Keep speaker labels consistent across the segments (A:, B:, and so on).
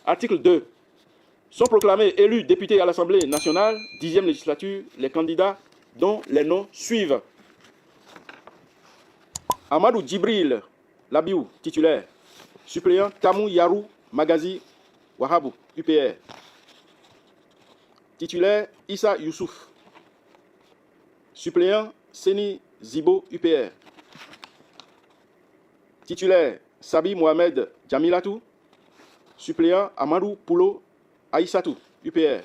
A: Article 2. Sont proclamés élus députés à l'Assemblée nationale, 10e législature, les candidats dont les noms suivent. Amadou Djibril Labiou, titulaire. Suppléant Tamou Yarou Magazi Wahabou, UPR. Titulaire Issa Youssouf. Suppléant Seni Zibo, UPR. Titulaire Sabi Mohamed Djamilatou. Suppléant Amadou Poulo Aïssatou, UPR.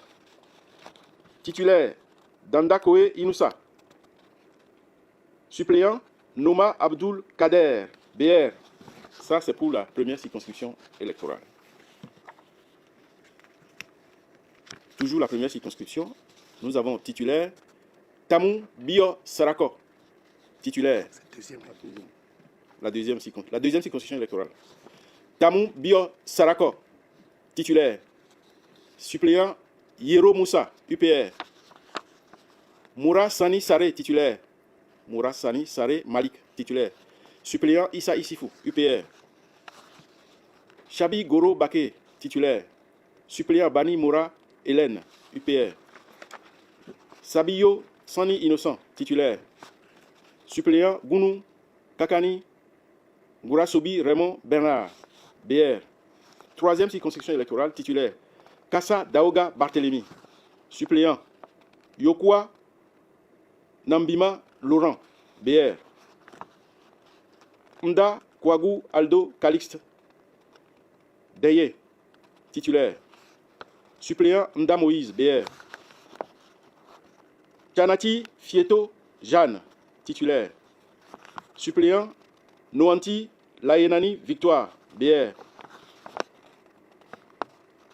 A: Titulaire Danda Koé Inoussa. Suppléant Noma Abdul Kader, BR. Ça, c'est pour la première circonscription électorale. Toujours la première circonscription, nous avons titulaire Tamou Bio Sarako. Titulaire. La deuxième circonscription électorale. Tamou Bio Sarako. Titulaire. Suppléant Yero Moussa, UPR. Moura Sani Saré, titulaire. Moura Sani Saré Malik, titulaire. Suppléant Issa Issifou, UPR. Chabi Goro Baké, titulaire. Suppléant Bani Moura Hélène, UPR. Sabiyo Sani Innocent, titulaire. Suppléant Gounou Kakani Gourasobi Raymond Bernard, BR. Troisième circonscription électorale, titulaire. Kassa Daoga Barthélemy. Suppléant Yokwa Nambima Laurent, BR. Mda Kouagou Aldo Calixte Deye, titulaire. Suppléant Mda Moïse, BR. Chanati Fieto Jeanne, titulaire. Suppléant Noanti Layenani Victoire, BR.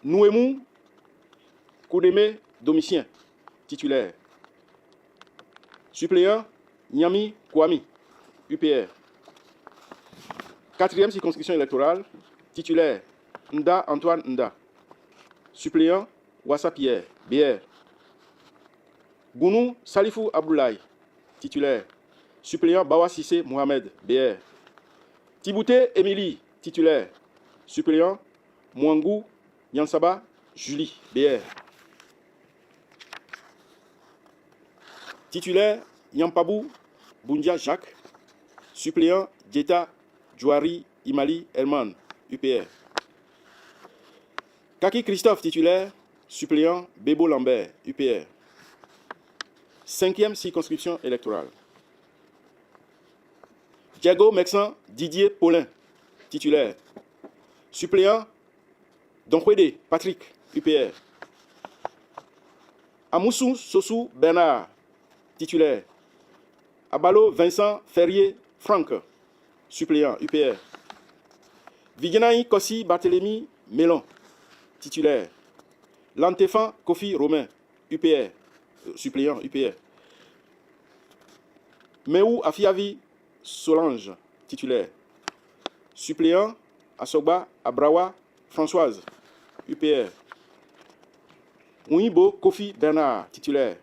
A: Nouemou Koudeme Domitien, titulaire. Suppléant Nyami Kwami, UPR. Quatrième circonscription électorale, titulaire Nda Antoine Nda. Suppléant Wassa Pierre, BR. Gounou Salifou Abdoulaye, titulaire. Suppléant Bawa Sissé Mohamed, BR. Tibouté Émilie, titulaire. Suppléant Mwangou Yansaba Julie, BR. Titulaire Yampabou Boundia Jacques. Suppléant Djeta Djouari Imali Herman, UPR. Kaki Christophe, titulaire. Suppléant Bebo Lambert, UPR. Cinquième circonscription électorale. Diego Mexan Didier Paulin, titulaire. Suppléant Donkwede Patrick, UPR. Amoussou Sossou Bernard, titulaire. Abalo Vincent Ferrier Franck, suppléant, UPR. Viganaï Kossi Barthélemy Mélon, titulaire. Lantefan Kofi Romain, UPR, suppléant, UPR. Meou Afiavi Solange, titulaire. Suppléant Asogba Abrawa Françoise, UPR. Ouibo Kofi Bernard, titulaire.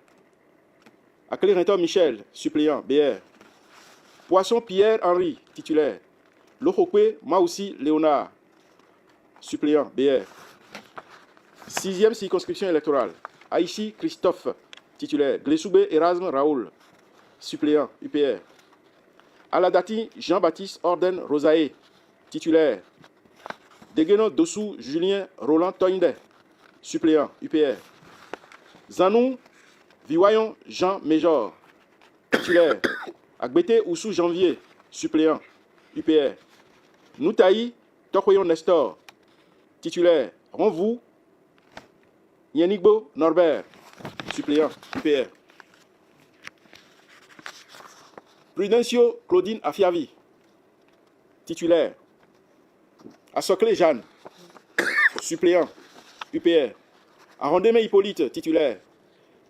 A: Akele Michel, suppléant, BR. Poisson Pierre-Henri, titulaire. Lohokwe Maoussi Léonard, suppléant, BR. Sixième circonscription électorale. Aïchi Christophe, titulaire. Glessoubé Erasme Raoul, suppléant, UPR. Aladati Jean-Baptiste Orden Rosaé, titulaire. Degueno Dossou Julien Roland Toinde, suppléant, UPR. Zanou Viwayon Jean Méjor, titulaire. Agbete Oussou Janvier, suppléant, UPR. Noutaï Tokoyon Nestor, titulaire. Ronvou Yenigbo Norbert, suppléant, UPR. Prudencio Claudine Afiavi, titulaire. Asokle Jeanne, suppléant, UPR. Arondeme Hippolyte, titulaire.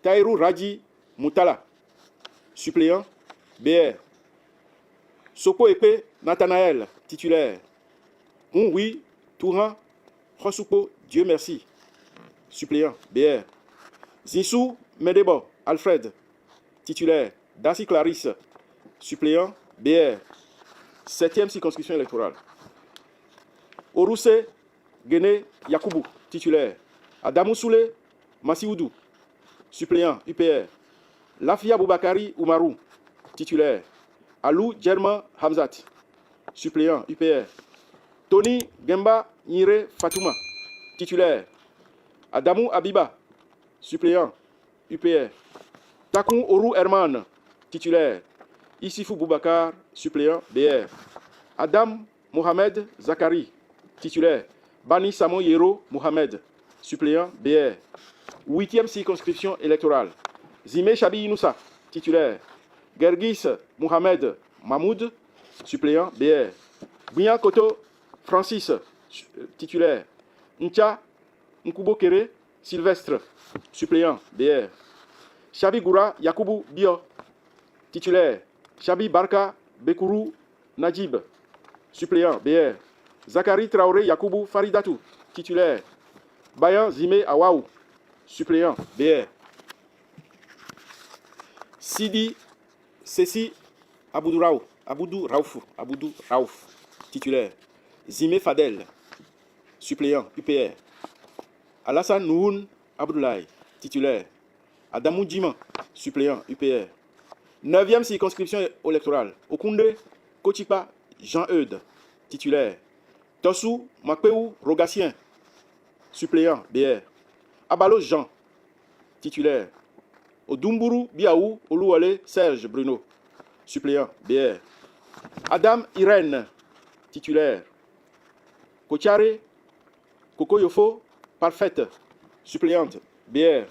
A: Taïrou Radji Moutala, suppléant, BR. Soko Epe Nathanaël, titulaire. Onwi Touran Rosupo Dieu merci, suppléant, BR. Zinsou Medebo Alfred, titulaire. Darcy Clarisse, suppléant, BR. Septième circonscription électorale. Orousse Guéné Yakoubou, titulaire. Adamou Soule Massioudou, suppléant, UPR. Lafia Boubakari Oumarou, titulaire. Alou Djerma Hamzat, suppléant, UPR. Tony Gemba Nire Fatouma, titulaire. Adamou Abiba, suppléant, UPR. Takoun Orou Herman, titulaire. Issifou Boubakar, suppléant, BR. Adam Mohamed Zakari, titulaire. Bani Samo Yero Mohamed, suppléant, BR. 8e circonscription électorale. Zimé Chabi Inoussa, titulaire. Gergis Mohamed Mahmoud, suppléant, BR. Bouyan Koto Francis, titulaire. Ncha Nkubo Kere Sylvestre, suppléant, BR. Chabi Goura Yakoubou Bio, titulaire. Chabi Barka Bekourou Najib, suppléant, BR. Zakari Traoré Yakoubou Faridatou, titulaire. Bayan Zimé Awaou, suppléant, BR. Sidi Sessi Aboudou Raouf, titulaire. Zimé Fadel, suppléant, UPR. Alassane Nouhoun Abdoulaye, titulaire. Adamou Djiman, suppléant, UPR. 9e circonscription électorale. Okounde Kotipa Jean-Eudes, titulaire. Tossou Makpeou Rogatien, suppléant, BR. Abalo Jean, titulaire. Odumbourou Biaou Olouale Serge Bruno, suppléant, BR. Adam Irène, titulaire. Kotiare Kokoyofo Parfaite, suppléante, BR.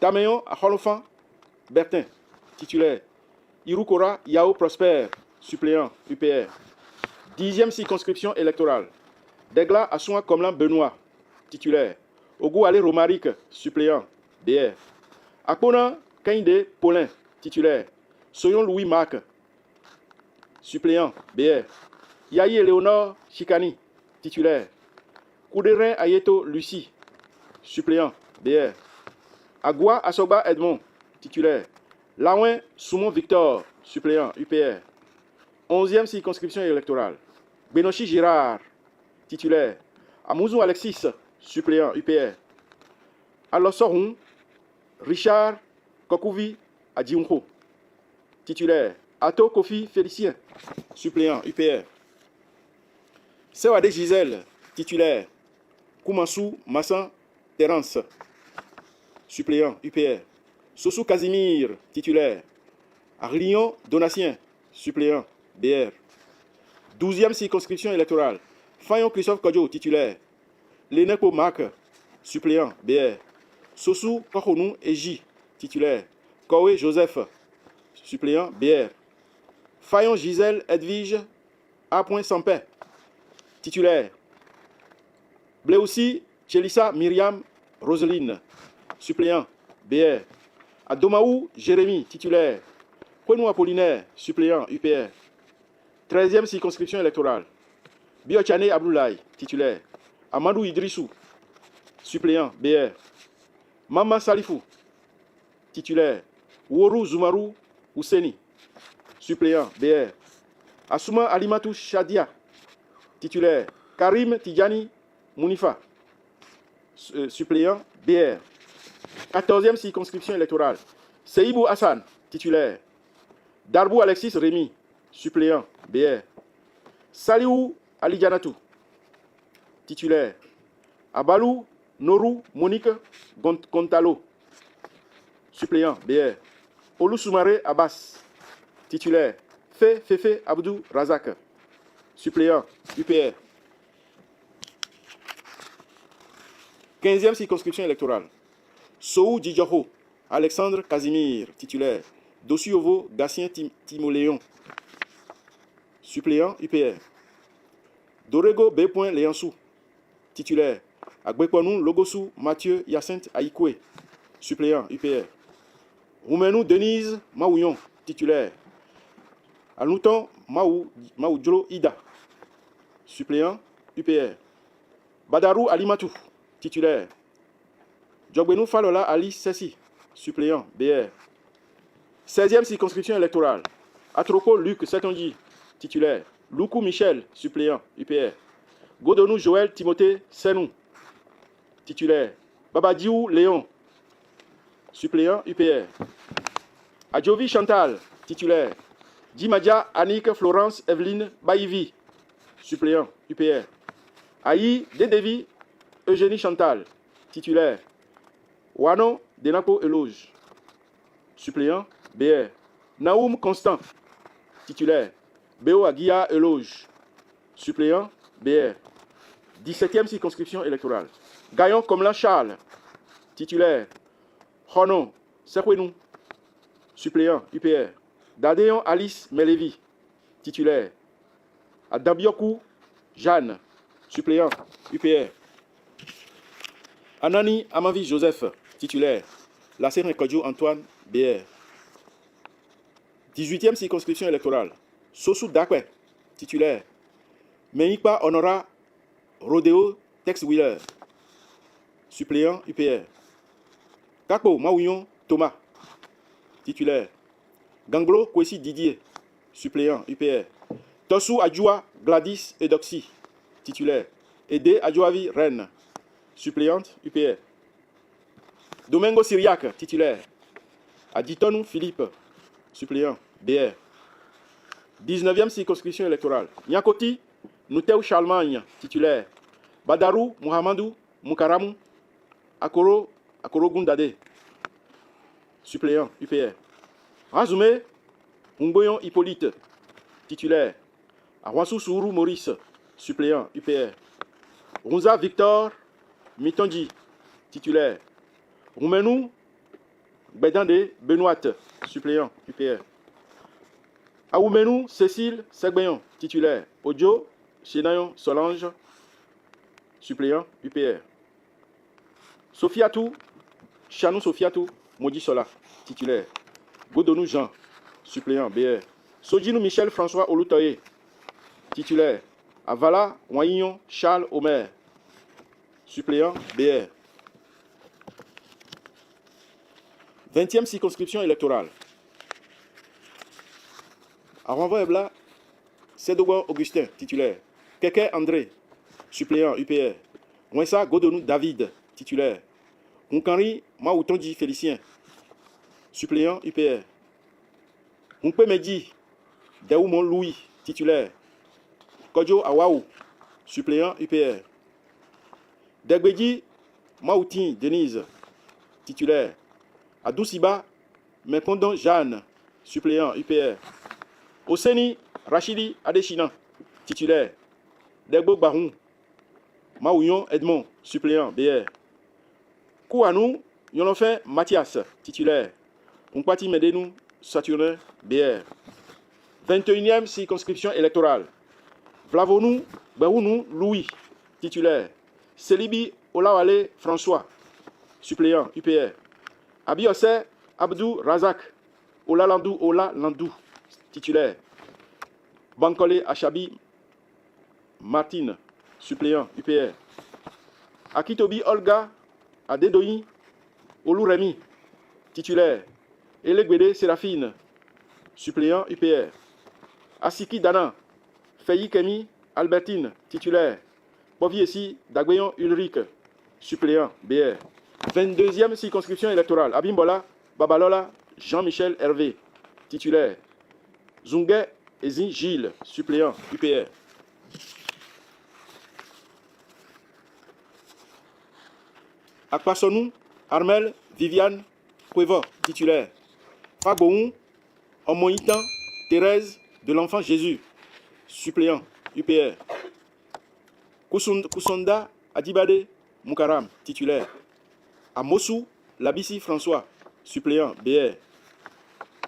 A: Taméon Aholofan Bertin, titulaire. Iroukora Yao Prosper, suppléant, UPR. 10e circonscription électorale. Degla Assoua Komlan Benoît, titulaire. Ogou Ale Romaric, suppléant, BR. Akpona Kainde Paulin, titulaire. Soyon Louis Marc, suppléant, BR. Yaye Léonore Chikani, titulaire. Koudérin Ayeto Lucie, suppléant, BR. Agua Asoba Edmond, titulaire. Laouin Soumon Victor, suppléant, UPR. 11e circonscription électorale. Benochi Girard, titulaire. Amouzou Alexis, suppléant, UPR. Alossorun Richard Kokouvi Adjiounko, titulaire. Ato Kofi Félicien, suppléant, UPR. Sewade Gisèle, titulaire. Koumansou Massan Terence, suppléant, UPR. Sossou Casimir, titulaire. Arlion Donatien, suppléant, BR. 12e circonscription électorale. Fayon Christophe Kodjo, titulaire. Lénepo Marc, suppléant, BR. Sossou Kokonou Eji, titulaire. Kowe Joseph, suppléant, BR. Fayon Gisèle Edwige A. Sampé, titulaire. Bleoussi Chelissa Myriam Roseline, suppléant, BR. Adomaou Jérémy, titulaire. Kwenou Apollinaire, suppléant, UPR. 13e circonscription électorale. Biochane Abdoulaye, titulaire. Amadou Idrissou, suppléant, BR. Mama Salifou, titulaire. Wourou Zoumarou Ousseni, suppléant, BR. Assouma Alimatou Chadia, titulaire. Karim Tidjani Mounifa, suppléant, BR. 14e circonscription électorale. Seibou Hassan, titulaire. Darbou Alexis Rémy, suppléant, BR. Saliou Ali Djanatou, titulaire. Abalou Norou Monique Gontalo, suppléant, BR. Olou Soumaré Abbas, titulaire. Fefe Abdou Razak, suppléant, UPR. 15e circonscription électorale. Sou Djidjoho, Alexandre Casimir, titulaire. Dossiovo Gatien Timoléon, suppléant, UPR. Dorego B. Léansou, titulaire. Agbekwanou Logossou Mathieu Hyacinthe Aïkoué, suppléant, UPR. Roumenou Denise Maouillon, titulaire. Alouton Maoudjolo Ida, suppléant, UPR. Badarou Alimatou, titulaire. Djogbenou Falola Ali Sessi, suppléant, BR. 16e circonscription électorale. Atroko Luc Setonji, titulaire. Loukou Michel, suppléant, UPR. Godonou Joël Timothée Senou, titulaire. Babadiou Léon, suppléant UPR. Adjovi Chantal, titulaire. Dimadia Annick Florence Evelyne Baïvi, suppléant UPR. Aïe Dedevi Eugénie Chantal, titulaire. Wano Denapo Eloge, suppléant BR. Naoum Constant, titulaire. Béo Aguia Eloge, suppléant BR. 17e circonscription électorale. Gaillon Comlan Charles, titulaire. Honon Sekwenou, suppléant UPR. Dadeon Alice Melevi, titulaire. Adabiokou Jeanne, suppléant UPR. Anani Amavi Joseph, titulaire. Lasséré Kodjo Antoine, BR. 18e circonscription électorale. Sossou Dakwe, titulaire. Meikpa Honora Rodeo Tex Wheeler, suppléant UPR. Kako Maouillon Thomas, titulaire. Ganglo Kwesi Didier, suppléant UPR. Tossou Adjoua Gladys Edoxy, titulaire. Ede Adjouavi Rennes, suppléante UPR. Domingo Syriac, titulaire. Aditonou Philippe, suppléant BR. 19e circonscription électorale. Nyakoti Nouteou Charlemagne, titulaire. Badarou Mohamedou Moukaramou Akoro Gundade, suppléant UPR. Razoumé Ngoyon Hippolyte, titulaire. Arwansou Sourou Maurice, suppléant UPR. Rouza Victor Mitondi, titulaire. Roumenou Bedande Benoît, suppléant UPR. Aoumenou Cécile Segbeyon, titulaire. Odio Chenayon Solange, suppléant UPR. Sofiatou Chanou Sofiatou Modi Sola, titulaire. Godonou Jean, suppléant BR. Sodjinou Michel François Olutoye, titulaire. Avala Waignon Charles Omer, suppléant BR. 20e circonscription électorale. Aranvo Ebla Sedogo Augustin, titulaire. Keke André, suppléant UPR. Wensa Godonou David, titulaire. Nkanri Maoutondi Félicien, suppléant UPR. Nkpe Medi Daoumon Louis, titulaire. Kodjo Awaou, suppléant UPR. Degbedi Maoutin Denise, titulaire. Adousiba Mekondon Jeanne, suppléant UPR. Oseni Rachidi Adeshina, titulaire. Degbo Baroun Maouillon Edmond, suppléant BR. Kouanou Yonofin Mathias, titulaire. Umpati Medenou Saturnin, BR. 21e circonscription électorale. Vlavonou Baounou Louis, titulaire. Célibi Olawale François, suppléant UPR. Abiose Abdou Razak Olalandou Olalandou, titulaire. Bankole Achabi Martine, suppléant UPR. Akitobi Olga Adedoyi Olouremi, titulaire. Elegbede Séraphine, suppléant UPR. Asiki Dana Feyi Kemi Albertine, titulaire. Poviesi Dagbeyon Ulrich, suppléant BR. 22e circonscription électorale. Abimbola Babalola Jean-Michel Hervé, titulaire. Zungue Ezin Gilles, suppléant UPR. Akpasonou Armel Viviane Cuevo, titulaire. Fagboun Omoïtan Thérèse de l'Enfant Jésus, suppléant UPR. Kousonda Adibade Moukaram, titulaire. Amossou Labissi François, suppléant BR.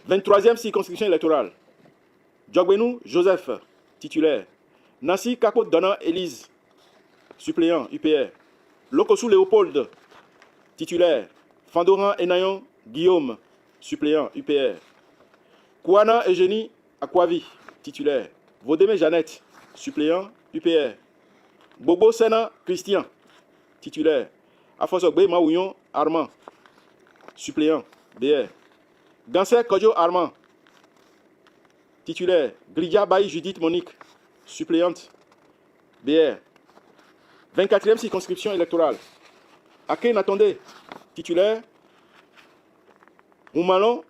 A: 23e circonscription électorale. Djogbenou Joseph, titulaire. Nassi Kako Donna Élise, suppléant UPR. Lokossou Léopold, titulaire. Fandoran Enayon Guillaume, suppléant UPR. Kouana Eugénie Akwavi, titulaire. Vodeme Jeannette, suppléant UPR. Bobo Sena Christian, titulaire. Afosogbe Maouillon Armand, suppléant BR. Gansé Kodjo Armand, titulaire. Gridia Baye Judith Monique, suppléante BR. 24e circonscription électorale. Aken attendez, titulaire. Oumalon,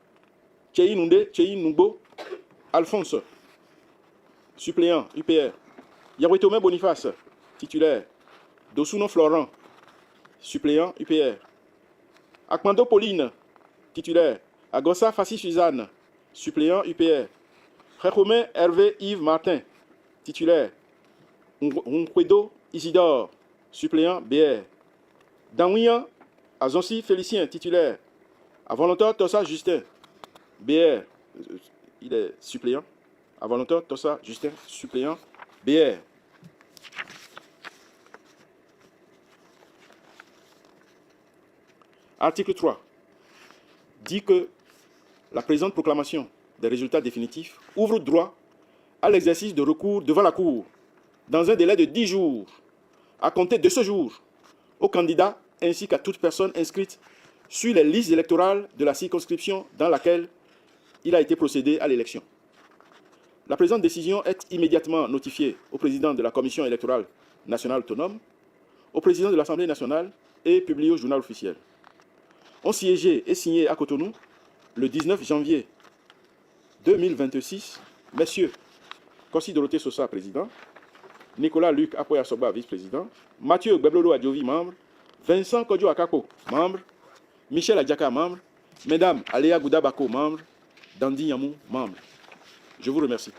A: Tchéi Nunde, Tchéi Numbo, Alphonse, suppléant, UPR. Yahweh Boniface, titulaire. Dosuno Florent, suppléant, UPR. Akmando Pauline, titulaire. Agossa Fassi Suzanne, suppléant, UPR. Khekome Hervé Yves Martin, titulaire. Nkwedo Isidore, suppléant, BR. Danouian Azonsi Félicien, titulaire. Avolontaire Tossa Justin, BR, il est suppléant. Avolontaire Tossa Justin, suppléant, BR. Article 3 dit que la présente proclamation des résultats définitifs ouvre droit à l'exercice de recours devant la Cour dans un délai de 10 jours à compter de ce jour aux candidats ainsi qu'à toute personne inscrite sur les listes électorales de la circonscription dans laquelle il a été procédé à l'élection. La présente décision est immédiatement notifiée au président de la Commission électorale nationale autonome, au président de l'Assemblée nationale et publiée au journal officiel. On siégé et signé à Cotonou le 19 janvier 2026, messieurs Kossi Dorothée Sosa, président, Nicolas Luc Apoya Soba, vice-président, Mathieu Gbeblolo Adjovi, membre, Vincent Kodjo Akako, membre, Michel Adjaka, membre, Mesdames Aléa Goudabako, membre, Dandi Yamou, membre. Je vous remercie.